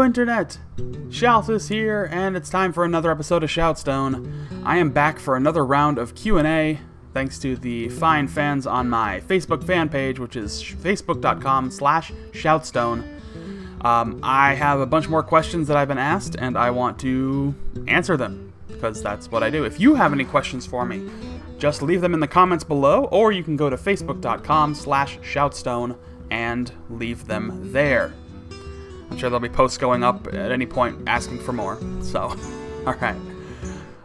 Hello Internet! Shalthis here, and it's time for another episode of ShoutStone. I am back for another round of Q&A, thanks to the fine fans on my Facebook fan page, which is facebook.com/ShoutStone. I have a bunch more questions that I've been asked, and I want to answer them, because that's what I do. If you have any questions for me, just leave them in the comments below, or you can go to facebook.com/ShoutStone and leave them there. I'm sure there'll be posts going up at any point asking for more. So,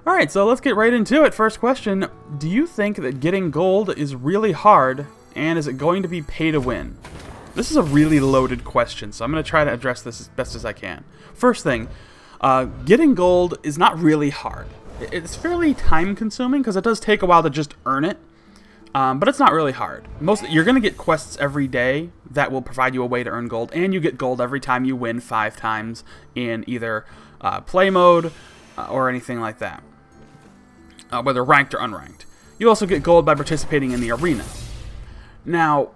Alright, so let's get right into it. First question, do you think that getting gold is really hard, and is it going to be pay to win? This is a really loaded question, so I'm going to try to address this as best as I can. First thing, getting gold is not really hard. It's fairly time consuming because it does take a while to just earn it. But it's not really hard. You're going to get quests every day that will provide you a way to earn gold, and you get gold every time you win 5 times in either play mode or anything like that, whether ranked or unranked. You also get gold by participating in the arena. Now,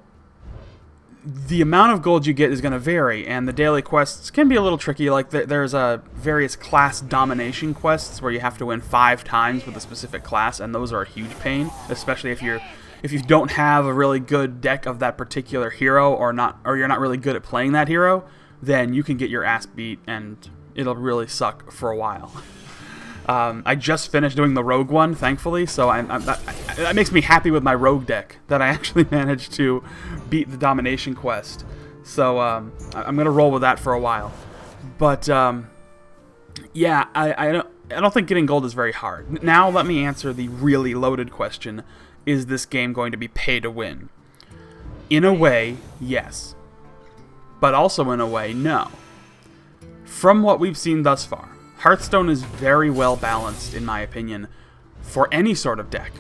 the amount of gold you get is going to vary, and the daily quests can be a little tricky. Like there's various class domination quests where you have to win 5 times with a specific class, and those are a huge pain, especially if you don't have a really good deck of that particular hero, or you're not really good at playing that hero, then you can get your ass beat and it'll really suck for a while. I just finished doing the rogue one, thankfully, so that makes me happy with my rogue deck, that I actually managed to beat the domination quest. So I'm going to roll with that for a while. But yeah, I don't think getting gold is very hard. Now let me answer the really loaded question. Is this game going to be pay to win? In a way, yes. But also in a way, no. From what we've seen thus far, Hearthstone is very well balanced, in my opinion, for any sort of deck.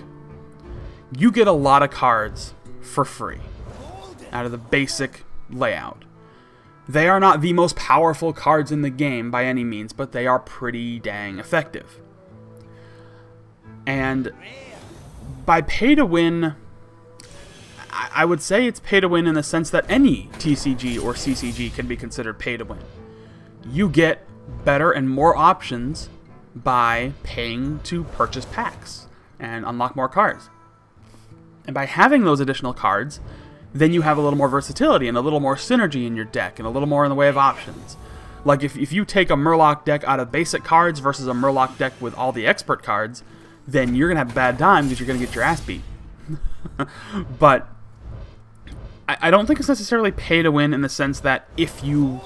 You get a lot of cards for free out of the basic layout. They are not the most powerful cards in the game by any means, but they are pretty dang effective. And by pay to win, I would say it's pay to win in the sense that any TCG or CCG can be considered pay to win. You get better and more options by paying to purchase packs and unlock more cards. And by having those additional cards, then you have a little more versatility and a little more synergy in your deck and a little more in the way of options. Like if you take a Murloc deck out of basic cards versus a Murloc deck with all the expert cards, then you're going to have a bad time because you're going to get your ass beat. But I don't think it's necessarily pay to win in the sense that I don't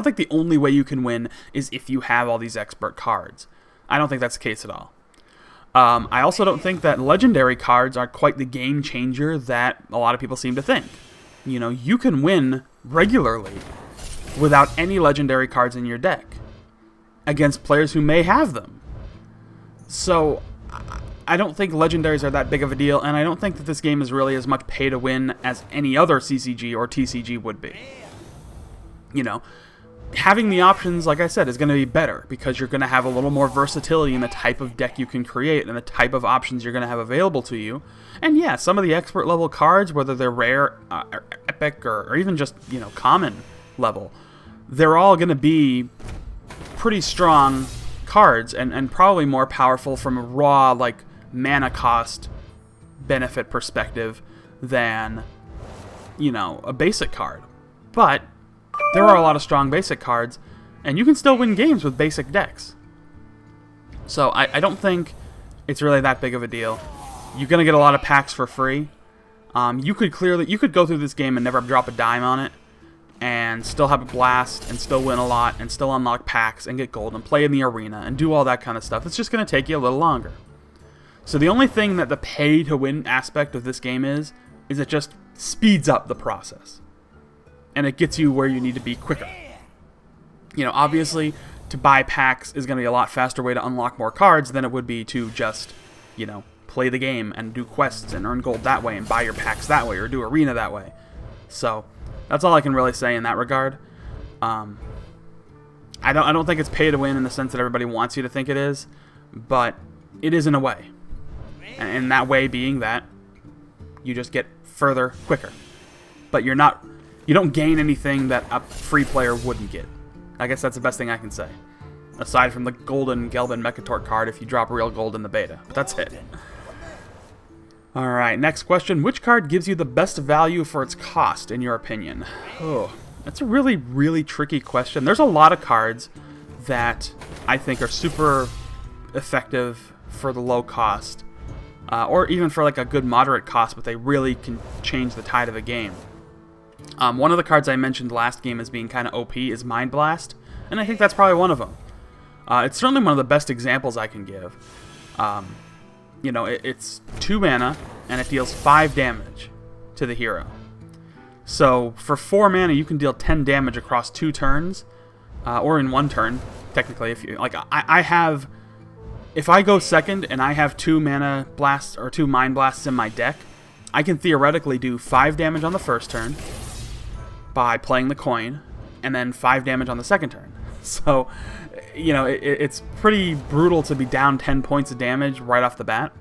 think the only way you can win is if you have all these expert cards. I don't think that's the case at all. I also don't think that legendary cards are quite the game changer that a lot of people seem to think. You know, you can win regularly without any legendary cards in your deck against players who may have them. So I don't think legendaries are that big of a deal, and I don't think that this game is really as much pay to win as any other CCG or TCG would be. You know, having the options, like I said, is going to be better because you're going to have a little more versatility in the type of deck you can create and the type of options you're going to have available to you. And yeah, some of the expert level cards, whether they're rare, or epic, or even just, you know, common level, they're all going to be pretty strong cards and probably more powerful from a raw, like, mana cost benefit perspective than, you know, a basic card. But there are a lot of strong basic cards, and you can still win games with basic decks. So I don't think it's really that big of a deal. You're going to get a lot of packs for free. You could go through this game and never drop a dime on it, and still have a blast, and still win a lot, and still unlock packs, and get gold, and play in the arena, and do all that kind of stuff. It's just going to take you a little longer. So the only thing that the pay-to-win aspect of this game is it just speeds up the process. And it gets you where you need to be quicker. You know, obviously, to buy packs is going to be a lot faster way to unlock more cards than it would be to just, you know, play the game and do quests and earn gold that way and buy your packs that way or do arena that way. So that's all I can really say in that regard. I don't think it's pay to win in the sense that everybody wants you to think it is, but it is in a way. And that way being that you just get further quicker. But you're not you don't gain anything that a free player wouldn't get. I guess that's the best thing I can say. Aside from the golden Gelbin Mechatort card if you drop real gold in the beta. But that's it. Alright, next question. Which card gives you the best value for its cost, in your opinion? Oh, that's a really, really tricky question. There's a lot of cards that I think are super effective for the low cost. Or even for like a good moderate cost, but they really can change the tide of a game. One of the cards I mentioned last game as being kind of OP is Mind Blast, and I think that's probably one of them. It's certainly one of the best examples I can give. You know, it's 2 mana, and it deals 5 damage to the hero. So, for 4 mana, you can deal 10 damage across 2 turns, or in 1 turn, technically. If you like, I have, if I go second and I have 2 mana blasts or 2 Mind Blasts in my deck, I can theoretically do 5 damage on the first turn by playing the coin, and then 5 damage on the second turn. So, you know, it's pretty brutal to be down 10 points of damage right off the bat.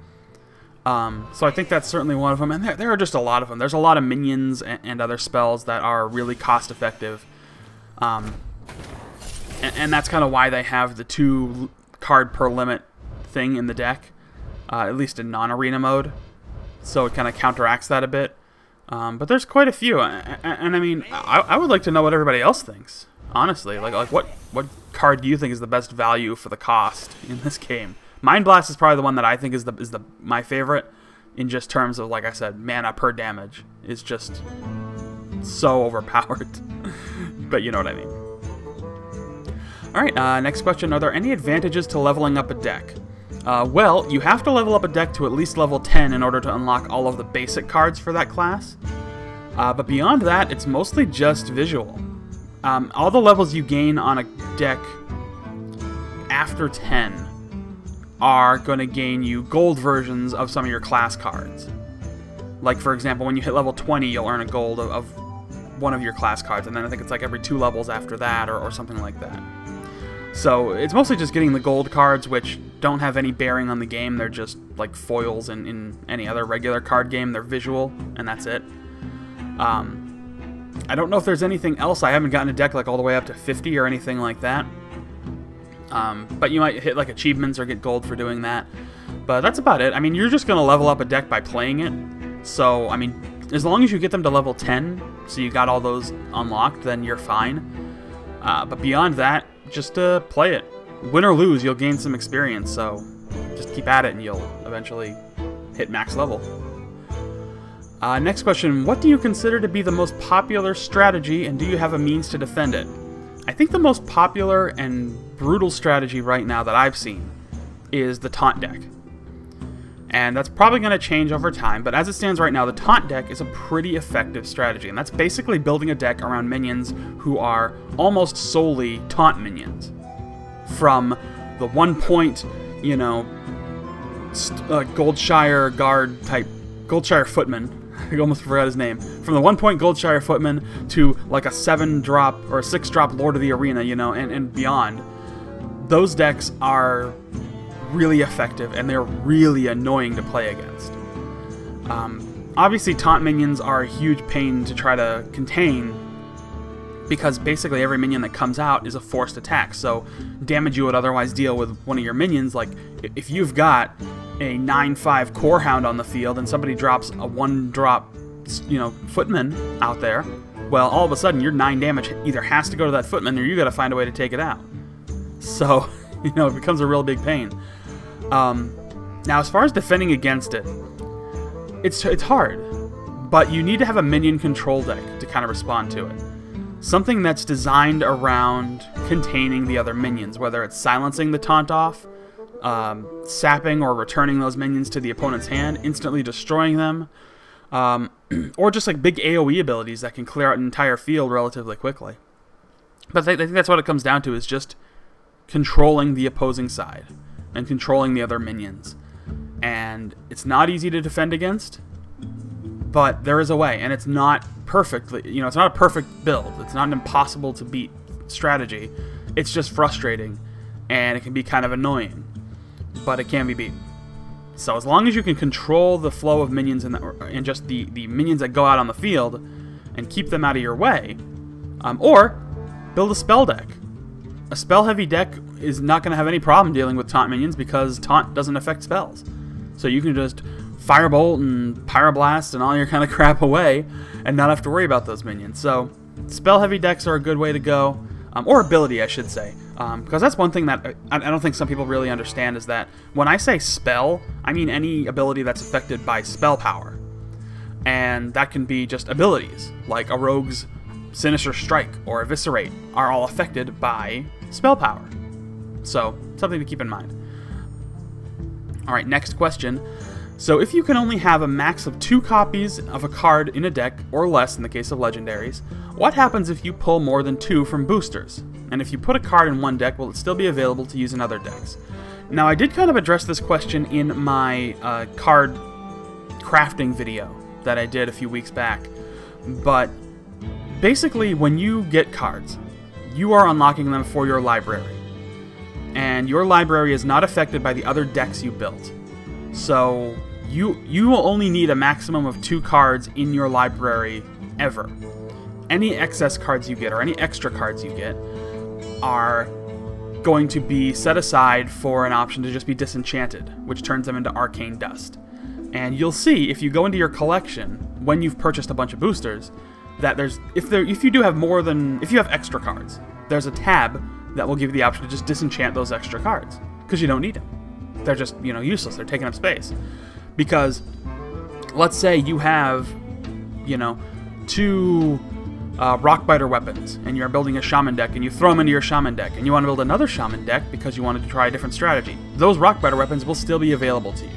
So I think that's certainly one of them, and there are just a lot of them. There's a lot of minions and other spells that are really cost effective. And that's kind of why they have the 2 card per limit thing in the deck, at least in non-arena mode. So it kind of counteracts that a bit. But there's quite a few, and I mean, I would like to know what everybody else thinks. Honestly, like what card do you think is the best value for the cost in this game? Mind Blast is probably the one that I think is my favorite, in just terms of, like I said, mana per damage is just so overpowered. But you know what I mean. All right, next question: are there any advantages to leveling up a deck? Well, you have to level up a deck to at least level 10 in order to unlock all of the basic cards for that class. But beyond that, it's mostly just visual. All the levels you gain on a deck after 10 are going to gain you gold versions of some of your class cards. Like, for example, when you hit level 20, you'll earn a gold of one of your class cards, and then I think it's like every 2 levels after that, or something like that. So it's mostly just getting the gold cards, which don't have any bearing on the game. They're just like foils in any other regular card game. They're visual, and that's it. I don't know if there's anything else. I haven't gotten a deck like all the way up to 50 or anything like that. But you might hit like achievements or get gold for doing that. But that's about it. I mean, you're just going to level up a deck by playing it. So, I mean, as long as you get them to level 10, so you got all those unlocked, then you're fine. But beyond that, just play it. Win or lose, you'll gain some experience. So just keep at it and you'll eventually hit max level. Next question, what do you consider to be the most popular strategy, and do you have a means to defend it? I think the most popular and brutal strategy right now that I've seen is the taunt deck. And that's probably going to change over time, but as it stands right now, the taunt deck is a pretty effective strategy, and that's basically building a deck around minions who are almost solely taunt minions. From the 1 point, you know, Goldshire guard type, Goldshire footman, I almost forgot his name. From the 1 point Goldshire footman to like a 7-drop or a 6-drop Lord of the Arena, you know, and beyond. Those decks are really effective, and they're really annoying to play against. Obviously, taunt minions are a huge pain to try to contain, because basically every minion that comes out is a forced attack, so damage you would otherwise deal with one of your minions, like if you've got a 9/5 Core Hound on the field and somebody drops a 1-drop, you know, Footman out there, well, all of a sudden your 9 damage either has to go to that Footman or you got to find a way to take it out. So, you know, it becomes a real big pain. Now, as far as defending against it, it's hard, but you need to have a minion control deck to kind of respond to it. Something that's designed around containing the other minions, whether it's silencing the taunt off, sapping or returning those minions to the opponent's hand, instantly destroying them, or just like big AoE abilities that can clear out an entire field relatively quickly. But I think that's what it comes down to, is just controlling the opposing side and controlling the other minions. And it's not easy to defend against, but there is a way, and it's not perfectly, you know, it's not a perfect build. It's not an impossible to beat strategy. It's just frustrating, and it can be kind of annoying, but it can be beat. So as long as you can control the flow of minions and just the minions that go out on the field, and keep them out of your way, or build a spell deck. A spell-heavy deck is not going to have any problem dealing with taunt minions because taunt doesn't affect spells. So you can just Firebolt and Pyroblast and all your kind of crap away and not have to worry about those minions. So spell-heavy decks are a good way to go, or ability, I should say. Because that's one thing that I don't think some people really understand, is that when I say spell, I mean any ability that's affected by spell power. And that can be just abilities, like a rogue's Sinister Strike or Eviscerate are all affected by spell power. So, something to keep in mind. Alright, next question. So if you can only have a max of 2 copies of a card in a deck, or less in the case of legendaries, what happens if you pull more than 2 from boosters? And if you put a card in one deck, will it still be available to use in other decks? Now, I did kind of address this question in my card crafting video that I did a few weeks back, but basically, when you get cards, you are unlocking them for your library. And your library is not affected by the other decks you built. So, you will only need a maximum of 2 cards in your library ever. Any excess cards you get, or any extra cards you get, are going to be set aside for an option to just be disenchanted, which turns them into arcane dust. And you'll see, if you go into your collection, when you've purchased a bunch of boosters, that if you have extra cards, there's a tab that will give you the option to just disenchant those extra cards, because you don't need them. They're just, useless. They're taking up space. Because, let's say you have, 2 Rockbiter weapons, and you're building a Shaman deck, and you throw them into your Shaman deck, and you want to build another Shaman deck because you wanted to try a different strategy. Those Rockbiter weapons will still be available to you,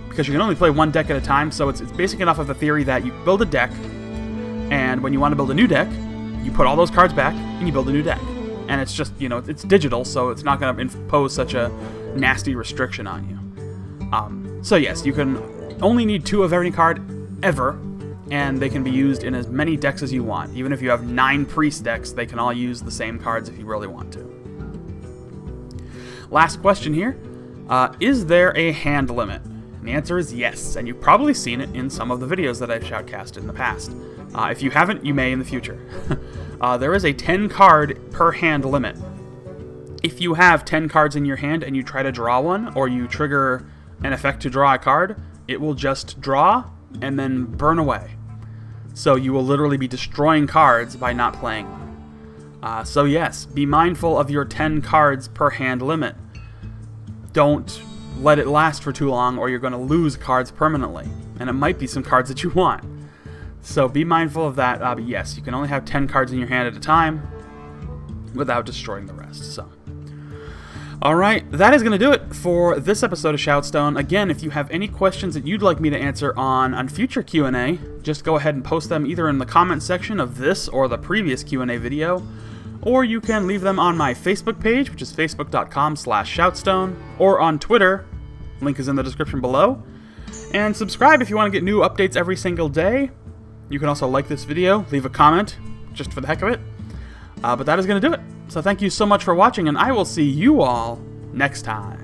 because you can only play one deck at a time. So it's basic enough of the theory that you build a deck, and when you want to build a new deck, you put all those cards back, and you build a new deck. And it's just, it's digital, so it's not going to impose such a nasty restriction on you. So yes, you can only need 2 of every card ever, and they can be used in as many decks as you want. Even if you have 9 priest decks, they can all use the same cards if you really want to. Last question here. Is there a hand limit? And the answer is yes, and you've probably seen it in some of the videos that I've shoutcasted in the past. If you haven't, you may in the future. There is a 10 card per hand limit. If you have 10 cards in your hand and you try to draw one, or you trigger an effect to draw a card, it will just draw and then burn away. So you will literally be destroying cards by not playing them. So yes, be mindful of your 10 cards per hand limit. Don't let it last for too long, or you're going to lose cards permanently. And it might be some cards that you want. So be mindful of that. But yes, you can only have 10 cards in your hand at a time without destroying the rest. So, alright, that is going to do it for this episode of ShoutStone. Again, if you have any questions that you'd like me to answer on future Q&A, just go ahead and post them either in the comment section of this or the previous Q&A video, or you can leave them on my Facebook page, which is facebook.com/ShoutStone, or on Twitter, link is in the description below. And subscribe if you want to get new updates every single day. You can also like this video, leave a comment, just for the heck of it. But that is going to do it. So thank you so much for watching, and I will see you all next time.